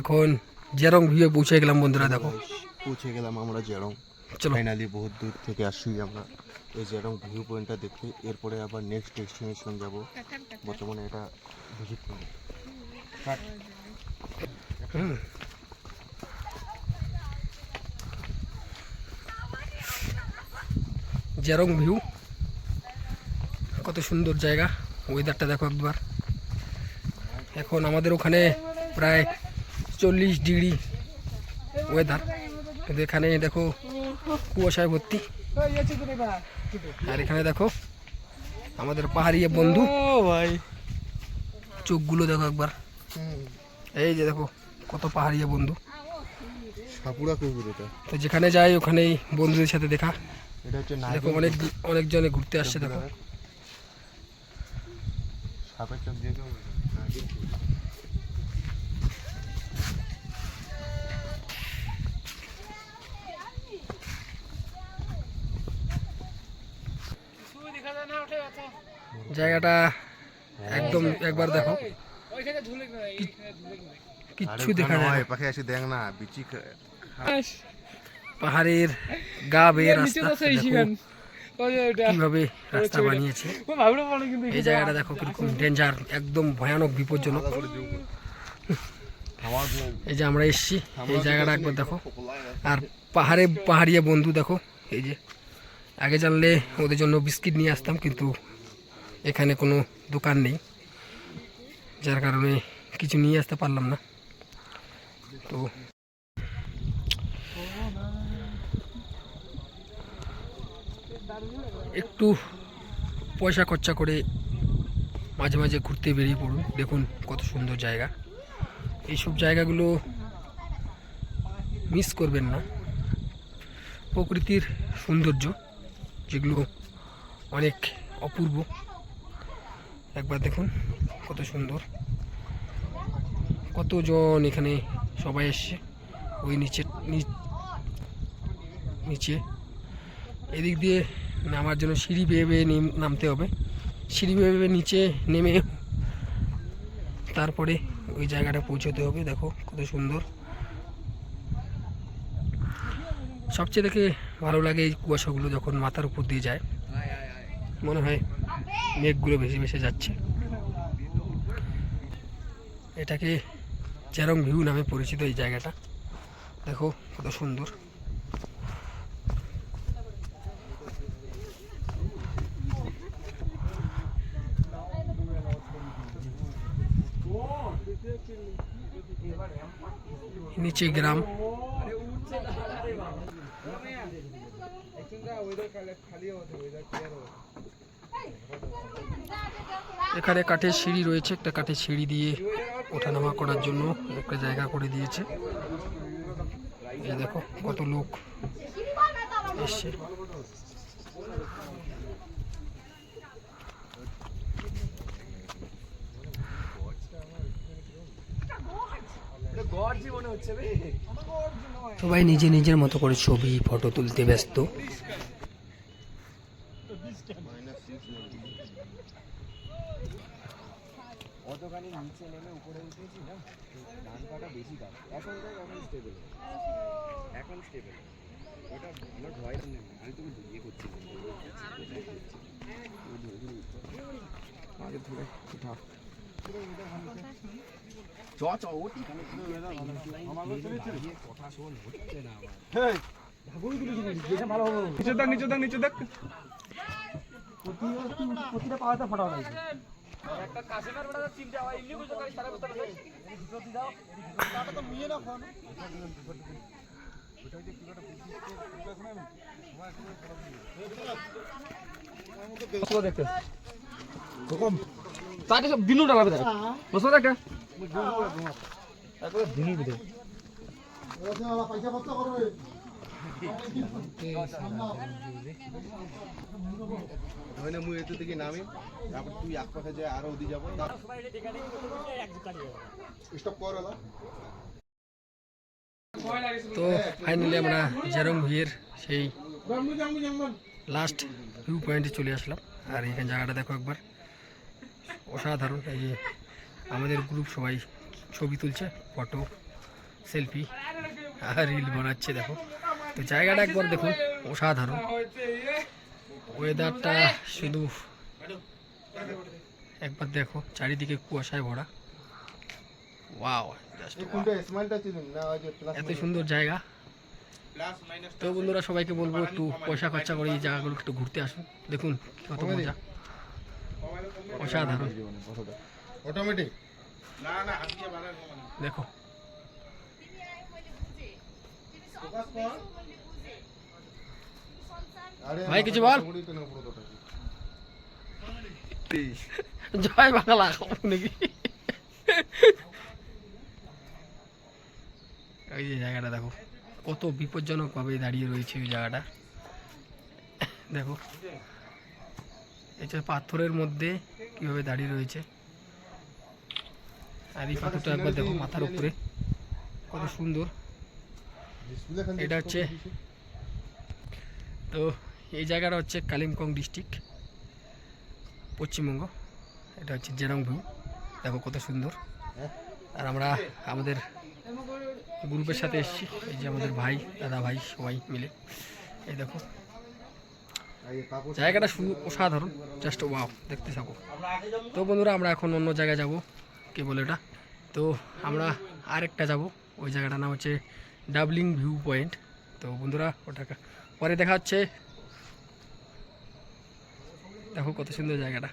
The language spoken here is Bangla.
এখন জেরং ভিউয়ে পৌঁছে গেলাম বন্ধুরা, দেখো পৌঁছে গেলাম আমরা জেরং। চলো ফাইনালি বহুত দূর থেকে আসছি আমরা এই জেরং ভিউ পয়েন্টটা দেখতে। এরপরে আবার নেক্সট ডেস্টিনেশন যাব। বর্তমানে এটা ভিজিট করব। জেরং ভিউ, কত সুন্দর জায়গা। ওয়েদারটা দেখো একবার। এখন আমাদের ওখানে প্রায় 40 ডিগ্রি ওয়েদার, কিন্তু এখানে দেখো কুয়াশায় ভর্তি। আর এখানে দেখো আমাদের পাহাড়ি বন্ধু ভাই, চোখগুলো দেখো একবার। এই যে দেখো কত পাহাড়ি বন্ধু। সাপুরা কুকুর এটা। তো যেখানে যাই ওখানেই বন্ধুদের সাথে দেখা। এটা হচ্ছে দেখো অনেকজনে ঘুরতে আসছে। দেখো সাপের চোখ দিয়ে জায়গাটা একদম একবার দেখো, কিচ্ছু দেখা যায় না। পাখি আসি দেখ না বিচি পাহাড়ের গা বেয়ে রাস্তা, কিভাবে রাস্তা বানিয়েছে। এই জায়গাটা দেখো কিরকম ডেঞ্জার, একদম ভয়ানক বিপজ্জনক। এই যে আমরা এসছি এই জায়গাটা একবার দেখো। আর পাহাড়িয়া বন্ধু দেখো, এই যে আগে জানলে ওদের জন্য বিস্কিট নিয়ে আসতাম, কিন্তু এখানে কোনো দোকান নেই, যার কারণে কিছু নিয়ে আসতে পারলাম না। তো একটু পয়সা খরচা করে মাঝে মাঝে ঘুরতে বেরিয়ে পড়ুন। দেখুন কত সুন্দর জায়গা। এইসব জায়গাগুলো মিস করবেন না। প্রকৃতির সৌন্দর্য যেগুলো অনেক অপূর্ব, একবার দেখুন কত সুন্দর। কতজন এখানে সবাই এসছে। ওই নিচে এদিক দিয়ে নামার জন্য সিঁড়ি বেয়ে বেয়ে নামতে হবে। সিঁড়ি বেয়ে বেয়ে নিচে নেমে তারপরে ওই জায়গাটা পৌঁছতে হবে। দেখো কত সুন্দর। সবচেয়ে দেখে ভালো লাগে এই কুয়াশাগুলো যখন মাথার উপর দিয়ে যায়, মনে হয় মেঘগুলো ভেসে ভেসে যাচ্ছে। এটাকে জেরং ভিউ নামে পরিচিত এই জায়গাটা। দেখো কত সুন্দর। নিচে গ্রাম। এখানে কাঠের সিঁড়ি রয়েছে, একটা কাঠের সিঁড়ি দিয়ে ওঠানামা করার জন্য একটা জায়গা করে দিয়েছে। এই দেখো কত লোক এসছে। সবাই নিজে নিজের মতো করে ছবি ফটো তুলতে ব্যস্ত। অতখানি নিচে নেমে উপরে উঠেছি না, ধান কাটা বেশি কাজ। এখন স্টেবল ওটা আমার ভয় নেই। আমি তোকে ইয়ে করছি আগে ধরে উঠা কথা শোন, হচ্ছে না আমার নিচে দেখ প্রতিটা পাওয়াতে ফাটা হয়েছে। একটা কাশিমার বড় চিন্তা হয় ইল্লি বুঝো গাড়ি সারা বছর দেয় প্রতি দাও টাকা তো মিয়ে না কোন ওটা দেখতে কম তাতে সব দিনু ডালাবে দেখ বসো দেখ একবার দিনু বিদে ওসে वाला পয়সা কত করবে ধরে মুই এত থেকে নামি, তারপর তুই এক পাশে যায় আর ওদি যাব স্টপ কর হলো। তো ফাইনালি আমরা জেরং ভিউয়ের সেই লাস্ট ভিউ পয়েন্টে চলে আসলাম। আর এখানে জায়গাটা দেখো একবার, অসাধারণ। এই যে আমাদের গ্রুপ সবাই ছবি তুলছে, ফটো সেলফি আর রিল বানাচ্ছে দেখো। তো জায়গাটা একবার দেখুন, অসাধারণ। ওয়েদারটা শুধু একবার দেখো, চারিদিকে কুয়াশায় ভরা। ওয়াও, এত সুন্দর জায়গা। তো বন্ধুরা, সবাইকে বলবো একটু পয়সা খরচা করে এই জায়গাগুলো একটু ঘুরতে আসুন। দেখুন কত মজা, অসাধারণ। অটোমেটিক দেখো ভাই, কিছু বল। জয় বাংলা নাকি? ওই যে জায়গাটা দেখো, কত বিপজ্জনক ভাবে দাঁড়িয়ে রয়েছে ওই জায়গাটা। দেখো এটা পাথরের মধ্যে কিভাবে দাঁড়িয়ে রয়েছে। আর এই পাথরটা একবার দেখো মাথার উপরে, কত সুন্দর। এটা হচ্ছে, তো এই জায়গাটা হচ্ছে কালিম্পং ডিস্ট্রিক্ট, পশ্চিমবঙ্গ। এটা হচ্ছে জেরং ভিউ, দেখো কত সুন্দর। আর আমরা আমাদের গ্রুপের সাথে এসেছি, এই যে আমাদের ভাই, দাদা ভাই সবাই মিলে। এই দেখো জায়গাটা শুধু অসাধারণ, জাস্ট ওয়াও, দেখতে থাকো। তো বন্ধুরা, আমরা এখন অন্য জায়গায় যাব, কি বলে এটা, তো আমরা আরেকটা যাব, ওই জায়গাটার নাম হচ্ছে ডাবলিং ভিউ পয়েন্ট। তো বন্ধুরা, ওটা পরে দেখা হচ্ছে। দেখো কত সুন্দর জায়গাটা।